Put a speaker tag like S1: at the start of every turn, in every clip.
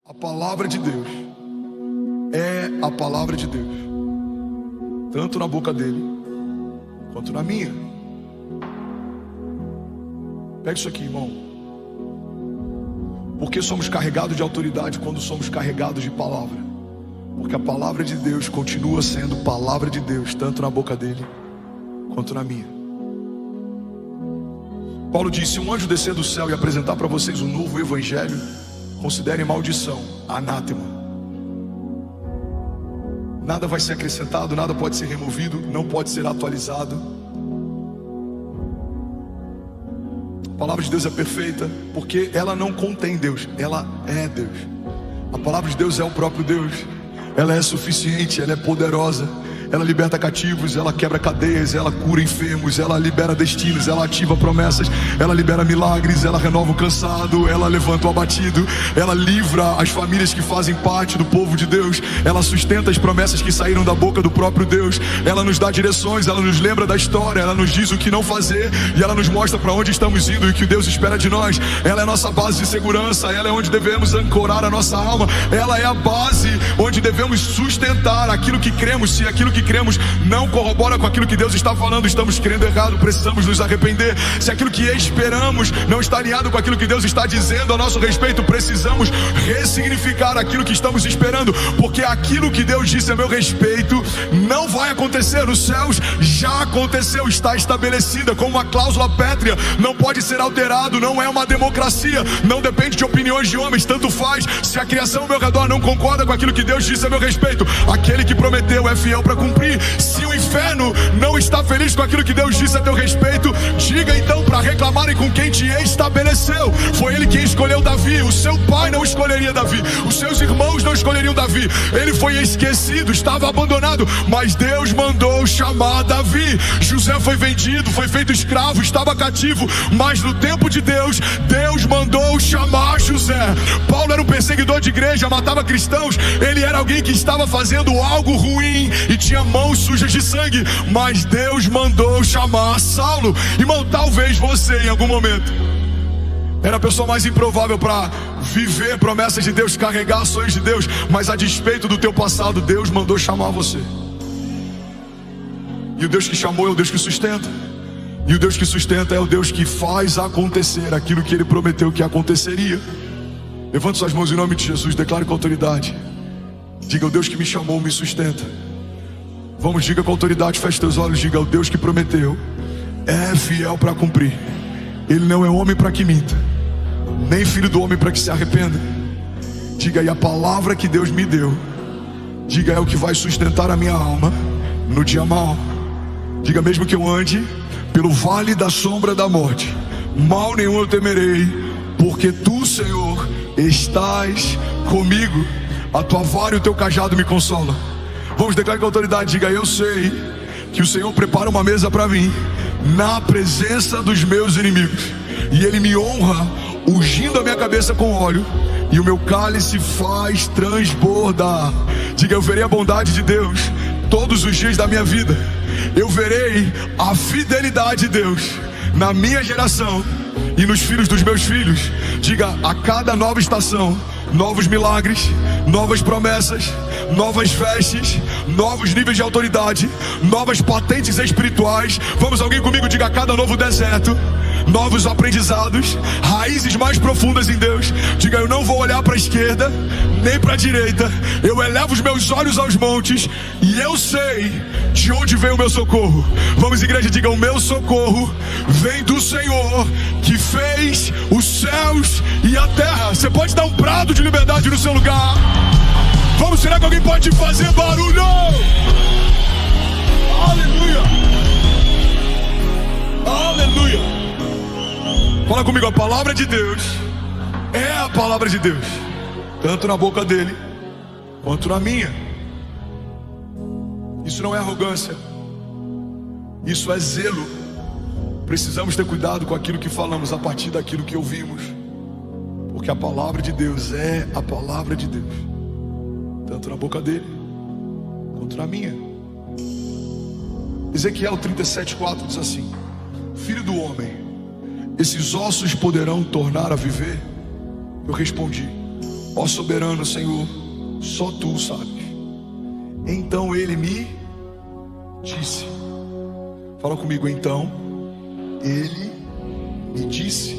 S1: A palavra de Deus é a palavra de Deus, tanto na boca dele quanto na minha. Pega isso aqui, irmão. Por que somos carregados de autoridade quando somos carregados de palavra? Porque a palavra de Deus continua sendo palavra de Deus, tanto na boca dele quanto na minha. Paulo disse: se um anjo descer do céu e apresentar para vocês um novo evangelho, considerem maldição, anátema. Nada vai ser acrescentado, nada pode ser removido, não pode ser atualizado. A palavra de Deus é perfeita, porque ela não contém Deus, ela é Deus. A palavra de Deus é o próprio Deus. Ela é suficiente, ela é poderosa. Ela liberta cativos, ela quebra cadeias, ela cura enfermos, ela libera destinos, ela ativa promessas, ela libera milagres, ela renova o cansado, ela levanta o abatido, ela livra as famílias que fazem parte do povo de Deus, ela sustenta as promessas que saíram da boca do próprio Deus, ela nos dá direções, ela nos lembra da história, ela nos diz o que não fazer e ela nos mostra para onde estamos indo e o que Deus espera de nós. Ela é a nossa base de segurança, ela é onde devemos ancorar a nossa alma, ela é a base onde devemos sustentar aquilo que cremos. Se aquilo que cremos não corrobora com aquilo que Deus está falando, estamos crendo errado, precisamos nos arrepender. Se aquilo que esperamos não está alinhado com aquilo que Deus está dizendo a nosso respeito, precisamos ressignificar aquilo que estamos esperando, porque aquilo que Deus disse a meu respeito não vai acontecer. Nos céus já aconteceu, está estabelecida como uma cláusula pétrea, não pode ser alterado, não é uma democracia, não depende de opiniões de homens, tanto faz se a criação ao meu redor não concorda com aquilo que Deus disse a meu respeito. Aquele que prometeu é fiel para cumprir. Se o inferno não está feliz com aquilo que Deus disse a teu respeito, diga então para reclamarem com quem te estabeleceu. Foi ele quem escolheu Davi. O seu pai não escolheria Davi, os seus irmãos não escolheriam Davi. Ele foi esquecido, estava abandonado, mas Deus mandou chamar Davi. José foi vendido, foi feito escravo, estava cativo, mas no tempo de Deus, Deus mandou chamar José. Paulo era um perseguidor de igreja, matava cristãos, ele era alguém que estava fazendo algo ruim e tinha mãos sujas de sangue, mas Deus mandou chamar Saulo. Irmão, talvez você em algum momento era a pessoa mais improvável para viver promessas de Deus, carregar ações de Deus, mas a despeito do teu passado, Deus mandou chamar você. E o Deus que chamou é o Deus que sustenta, e o Deus que sustenta é o Deus que faz acontecer aquilo que Ele prometeu que aconteceria. Levante suas mãos em nome de Jesus, declare com autoridade. Diga: o Deus que me chamou me sustenta. Vamos, diga com autoridade, feche teus olhos, diga: o Deus que prometeu é fiel para cumprir. Ele não é homem para que minta, nem filho do homem para que se arrependa. Diga: e a palavra que Deus me deu, diga, é o que vai sustentar a minha alma no dia mau. Diga: mesmo que eu ande pelo vale da sombra da morte, mal nenhum eu temerei, porque tu, Senhor, estás comigo. A tua vara e o teu cajado me consolam. Vamos declarar com autoridade, diga: eu sei que o Senhor prepara uma mesa para mim na presença dos meus inimigos, e Ele me honra ungindo a minha cabeça com óleo, e o meu cálice faz transbordar. Diga: eu verei a bondade de Deus todos os dias da minha vida. Eu verei a fidelidade de Deus na minha geração e nos filhos dos meus filhos. Diga: a cada nova estação, novos milagres, novas promessas, novas vestes, novos níveis de autoridade, novas patentes espirituais. Vamos, alguém comigo, diga: a cada novo deserto, novos aprendizados, raízes mais profundas em Deus. Diga: eu não vou olhar para a esquerda nem para a direita, eu elevo os meus olhos aos montes e eu sei de onde vem o meu socorro. Vamos, igreja, diga: o meu socorro vem do Senhor que fez os céus e a terra. Você pode dar um brado de liberdade no seu lugar? Vamos, será que alguém pode fazer barulho? Aleluia! Aleluia! Fala comigo: a palavra de Deus é a palavra de Deus, tanto na boca dele quanto na minha. Isso não é arrogância, isso é zelo. Precisamos ter cuidado com aquilo que falamos a partir daquilo que ouvimos, porque a palavra de Deus é a palavra de Deus, tanto na boca dele quanto na minha. Ezequiel 37:4 diz assim: filho do homem, esses ossos poderão tornar a viver? Eu respondi: Ó soberano Senhor, só tu sabes. Então ele me disse. Fala comigo, então ele me disse: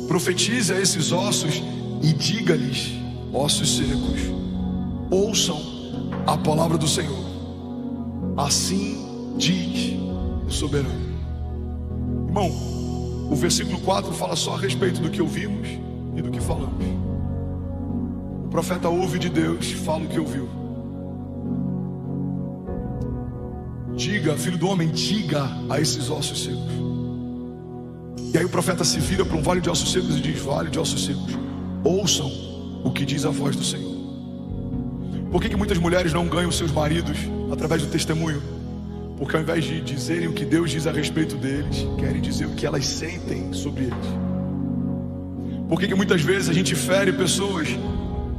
S1: profetize a esses ossos e diga-lhes, ossos secos, ouçam a palavra do Senhor. Assim diz o soberano. Irmão, o versículo 4 fala só a respeito do que ouvimos e do que falamos. O profeta ouve de Deus, fala o que ouviu. Diga, filho do homem, diga a esses ossos secos. E aí o profeta se vira para um vale de ossos secos e diz: vale de ossos secos, ouçam o que diz a voz do Senhor. Por que muitas mulheres não ganham seus maridos através do testemunho? Porque ao invés de dizerem o que Deus diz a respeito deles, querem dizer o que elas sentem sobre eles. Por que muitas vezes a gente fere pessoas?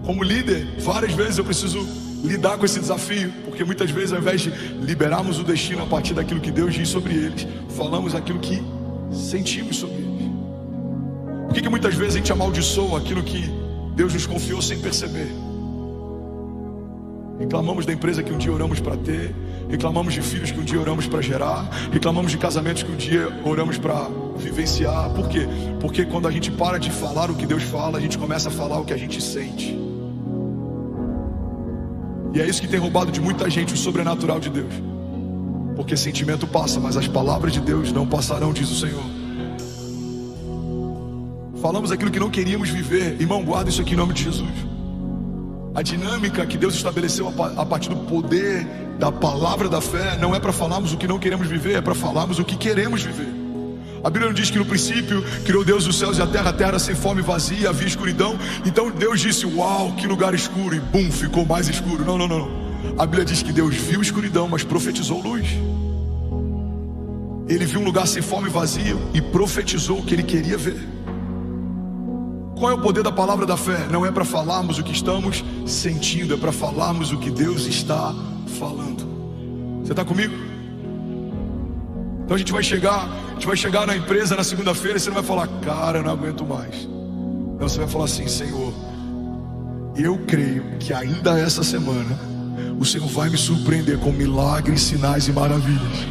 S1: Como líder, várias vezes eu preciso lidar com esse desafio, porque muitas vezes ao invés de liberarmos o destino a partir daquilo que Deus diz sobre eles, falamos aquilo que sentimos sobre eles. Por que muitas vezes a gente amaldiçoa aquilo que Deus nos confiou sem perceber? Reclamamos da empresa que um dia oramos para ter, reclamamos de filhos que um dia oramos para gerar, reclamamos de casamentos que um dia oramos para vivenciar. Por quê? Porque quando a gente para de falar o que Deus fala, a gente começa a falar o que a gente sente. E é isso que tem roubado de muita gente o sobrenatural de Deus. Porque sentimento passa, mas as palavras de Deus não passarão, diz o Senhor. Falamos aquilo que não queríamos viver. Irmão, guarda isso aqui em nome de Jesus. A dinâmica que Deus estabeleceu a partir do poder da palavra da fé não é para falarmos o que não queremos viver, é para falarmos o que queremos viver. A Bíblia não diz que no princípio criou Deus os céus e a terra era sem fome, vazia, havia escuridão. Então Deus disse: uau, que lugar escuro, e bum, ficou mais escuro. Não. A Bíblia diz que Deus viu escuridão, mas profetizou luz. Ele viu um lugar sem fome e vazio e profetizou o que ele queria ver. Qual é o poder da palavra da fé? Não é para falarmos o que estamos sentindo, é para falarmos o que Deus está falando. Você está comigo? Então a gente vai chegar na empresa na segunda-feira e você não vai falar: cara, eu não aguento mais. Não, você vai falar assim: Senhor, eu creio que ainda essa semana o Senhor vai me surpreender com milagres, sinais e maravilhas.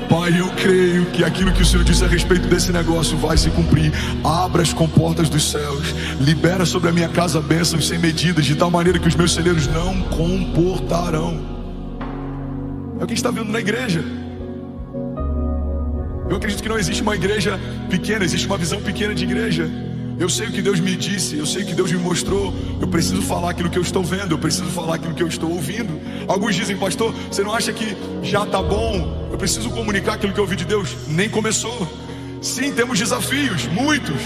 S1: Pai, eu creio que aquilo que o Senhor disse a respeito desse negócio vai se cumprir. Abra as comportas dos céus, libera sobre a minha casa bênçãos sem medidas, de tal maneira que os meus celeiros não comportarão. É o que está vendo na igreja. Eu acredito que não existe uma igreja pequena, existe uma visão pequena de igreja. Eu sei o que Deus me disse, eu sei o que Deus me mostrou. Eu preciso falar aquilo que eu estou vendo, eu preciso falar aquilo que eu estou ouvindo. Alguns dizem: pastor, você não acha que já está bom? Eu preciso comunicar aquilo que eu ouvi de Deus. Nem começou. Sim, temos desafios, muitos.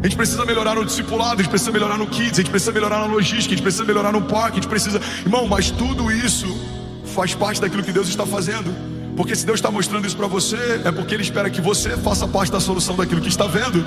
S1: A gente precisa melhorar no discipulado, a gente precisa melhorar no kids, a gente precisa melhorar na logística, a gente precisa melhorar no parque, a gente precisa... Irmão, mas tudo isso faz parte daquilo que Deus está fazendo. Porque se Deus está mostrando isso para você, é porque Ele espera que você faça parte da solução daquilo que está vendo.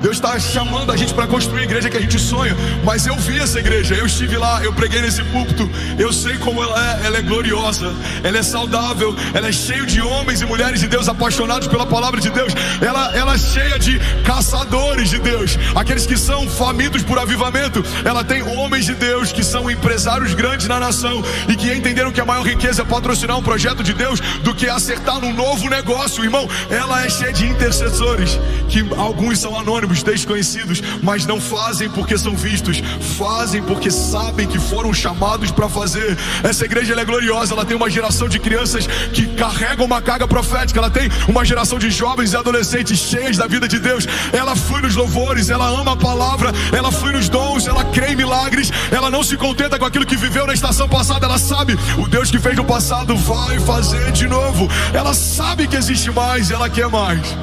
S1: Deus está chamando a gente para construir a igreja que a gente sonha. Mas eu vi essa igreja, eu estive lá, eu preguei nesse púlpito. Eu sei como ela é gloriosa, ela é saudável, ela é cheia de homens e mulheres de Deus apaixonados pela palavra de Deus. Ela é cheia de caçadores de Deus, aqueles que são famintos por avivamento. Ela tem homens de Deus que são empresários grandes na nação e que entenderam que a maior riqueza é patrocinar um projeto de Deus do que acertar num novo negócio. Irmão, ela é cheia de intercessores, que alguns são anônimos, desconhecidos, mas não fazem porque são vistos, fazem porque sabem que foram chamados para fazer. Essa igreja, ela é gloriosa, ela tem uma geração de crianças que carregam uma carga profética, ela tem uma geração de jovens e adolescentes cheias da vida de Deus. Ela flui nos louvores, ela ama a palavra, ela flui nos dons, ela crê em milagres, ela não se contenta com aquilo que viveu na estação passada, ela sabe, o Deus que fez no passado vai fazer de novo. Ela sabe que existe mais, ela quer mais.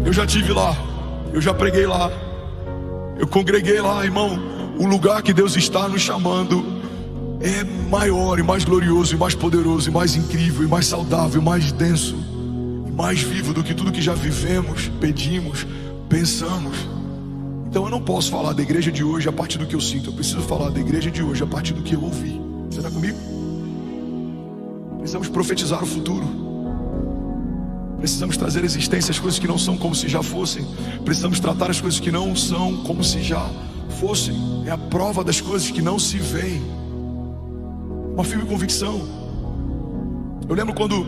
S1: Eu já estive lá, eu já preguei lá, eu congreguei lá, irmão. O lugar que Deus está nos chamando é maior e mais glorioso e mais poderoso e mais incrível e mais saudável e mais denso e mais vivo do que tudo que já vivemos, pedimos, pensamos. Então eu não posso falar da igreja de hoje a partir do que eu sinto, eu preciso falar da igreja de hoje a partir do que eu ouvi. Você está comigo? Precisamos profetizar o futuro. Precisamos trazer à existência as coisas que não são como se já fossem. Precisamos tratar as coisas que não são como se já fossem. É a prova das coisas que não se veem. Uma firme convicção. Eu lembro quando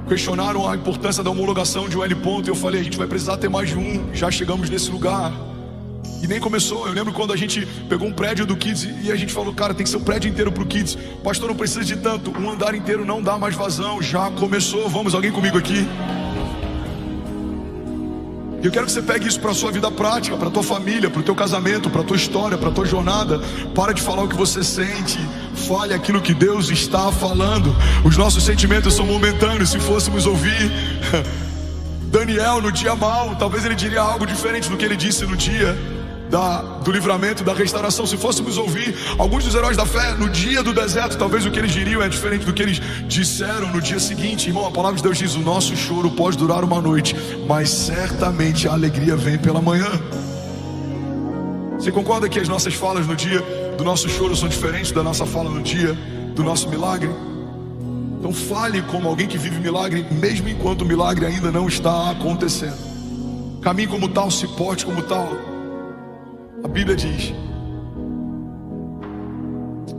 S1: questionaram a importância da homologação de um L ponto, e eu falei, a gente vai precisar ter mais de um. Já chegamos nesse lugar. E nem começou. Eu lembro quando a gente pegou um prédio do Kids e a gente falou, cara, tem que ser o prédio inteiro pro Kids. Pastor, não precisa de tanto. Um andar inteiro não dá mais vazão. Já começou. Vamos, alguém comigo aqui? E eu quero que você pegue isso para a sua vida prática, para a tua família, para o teu casamento, para a tua história, para a tua jornada. Para de falar o que você sente. Fale aquilo que Deus está falando. Os nossos sentimentos são momentâneos. Se fôssemos ouvir Daniel no dia mau, talvez ele diria algo diferente do que ele disse no dia do livramento, da restauração. Se fôssemos ouvir alguns dos heróis da fé no dia do deserto, talvez o que eles diriam é diferente do que eles disseram no dia seguinte. Irmão, a palavra de Deus diz, o nosso choro pode durar uma noite, mas certamente a alegria vem pela manhã. Você concorda que as nossas falas no dia do nosso choro são diferentes da nossa fala no dia do nosso milagre? Então fale como alguém que vive milagre, mesmo enquanto o milagre ainda não está acontecendo. Caminhe como tal, se porte como tal. A Bíblia diz,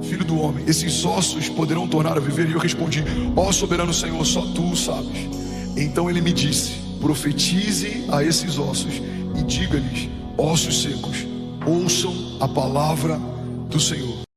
S1: Filho do homem, esses ossos poderão tornar a viver? E eu respondi, ó soberano Senhor, só tu sabes. Então ele me disse, profetize a esses ossos e diga-lhes, ossos secos, ouçam a palavra do Senhor.